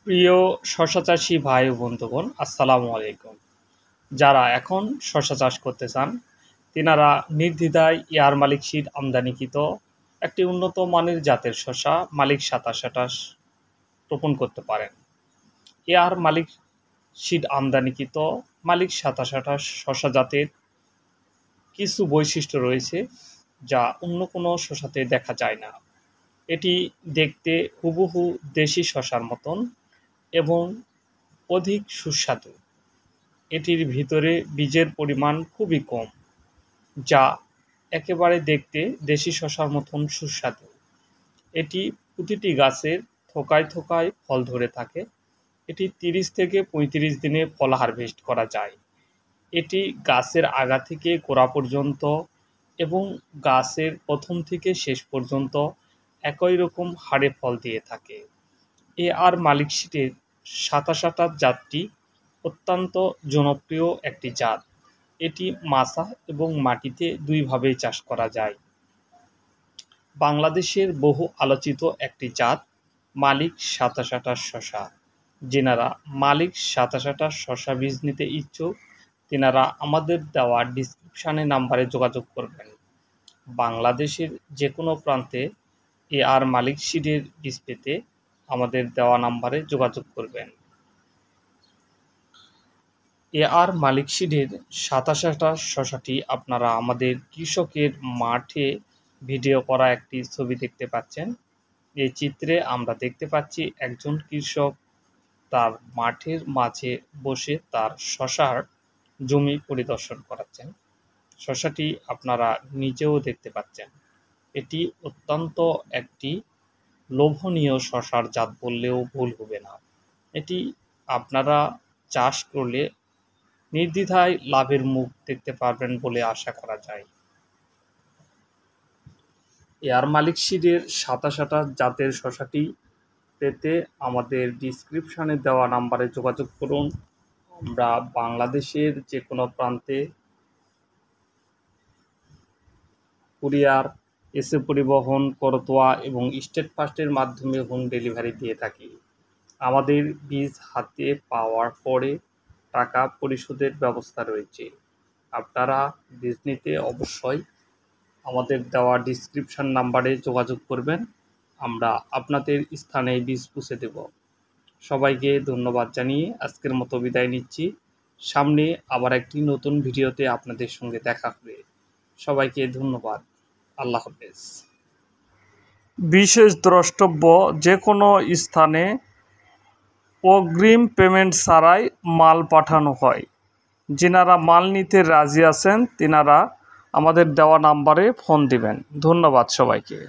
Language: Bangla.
প্রিয় শশা চাষি ভাই ও বন্ধুগণ, আসসালামু আলাইকুম। যারা এখন শশা চাষ করতে চান তিনারা নির্দ্বিধায় এয়ার মালিক সিড আমদানিকৃত একটি উন্নত মানের জাতের শশা মালিক ২৭২৮ রোপণ করতে পারেন। এয়ার মালিক সিড আমদানিকৃত মালিক ২৭২৮ শশা জাতের কিছু বৈশিষ্ট্য রয়েছে যা অন্য কোনো শশাতে দেখা যায় না। এটি দেখতে হুবহু দেশি শশার মতন এবং অধিক সুস্বাদু। এটির ভিতরে বীজের পরিমাণ খুবই কম, যা একেবারে দেখতে দেশি শশার মতন সুস্বাদু। এটি প্রতিটি গাছের থোকায় থোকায় ফল ধরে থাকে। এটি ৩০ থেকে ৩৫ দিনে ফল হারভেস্ট করা যায়। এটি গাছের আগা থেকে গোড়া পর্যন্ত এবং গাছের প্রথম থেকে শেষ পর্যন্ত একই রকম হারে ফল দিয়ে থাকে। এআর মালিক সিডের ২৭২৮ জাতটি অত্যন্ত জনপ্রিয় একটি জাত। এটি মাচা এবং মাটিতে দুইভাবেই চাষ করা যায়। বাংলাদেশের বহু আলোচিত একটি জাত মালিক ২৭২৮ শশা। যেনারা মালিক ২৭২৮ শশা বীজ নিতে ইচ্ছুক তেনারা আমাদের দেওয়া ডিসক্রিপশানে নাম্বারে যোগাযোগ করবেন। বাংলাদেশের যে কোনো প্রান্তে এআর মালিক সিডের বীজ পেতে আমাদের দেওয়া নাম্বারে যোগাযোগ করবেন। এআর মালিক সিডের ২৭২৮ শশাটি আপনারা আমাদের কৃষকের মাঠে ভিডিও করা একটি ছবি দেখতে পাচ্ছেন। এই চিত্রে আমরা দেখতে পাচ্ছি একজন কৃষক তার মাঠের মাঝে বসে তার শশার জমি পরিদর্শন করাচ্ছেন। শশাটি আপনারা নিজেও দেখতে পাচ্ছেন। এটি অত্যন্ত একটি লোভনীয় শশার জাত বললেও ভুল হবে না। এটি আপনারা চাষ করলে নির্দ্বিধায় লাভের মুখ দেখতে পারবেন বলে আশা করা যায়। এয়ার মালিক সিডের ২৭২৮ জাতের শশাটি পেতে আমাদের ডিসক্রিপশানে দেওয়া নাম্বারে যোগাযোগ করুন। আমরা বাংলাদেশের যে কোনো প্রান্তে কুরিয়ার, এসে পরিবহন, করতোয়া এবং স্টেট ফাস্টের মাধ্যমে হোম ডেলিভারি দিয়ে থাকি। আমাদের বীজ হাতে পাওয়ার পরে টাকা পরিশোধের ব্যবস্থা রয়েছে। আপনারা বীজ নিতে অবশ্যই আমাদের দেওয়া ডিসক্রিপশান নাম্বারে যোগাযোগ করবেন। আমরা আপনাদের স্থানে বীজ পৌঁছে দেব। সবাইকে ধন্যবাদ জানিয়ে আজকের মতো বিদায় নিচ্ছি। সামনে আবার একটি নতুন ভিডিওতে আপনাদের সঙ্গে দেখা হবে। সবাইকে ধন্যবাদ। আল্লাহ হাফেজ। বিশেষ দ্রষ্টব্য, যে কোনো স্থানে অগ্রিম পেমেন্ট ছাড়াই মাল পাঠানো হয়। যিনারা মাল নিতে রাজি আছেন তিনারা আমাদের দেওয়া নাম্বারে ফোন দিবেন। ধন্যবাদ সবাইকে।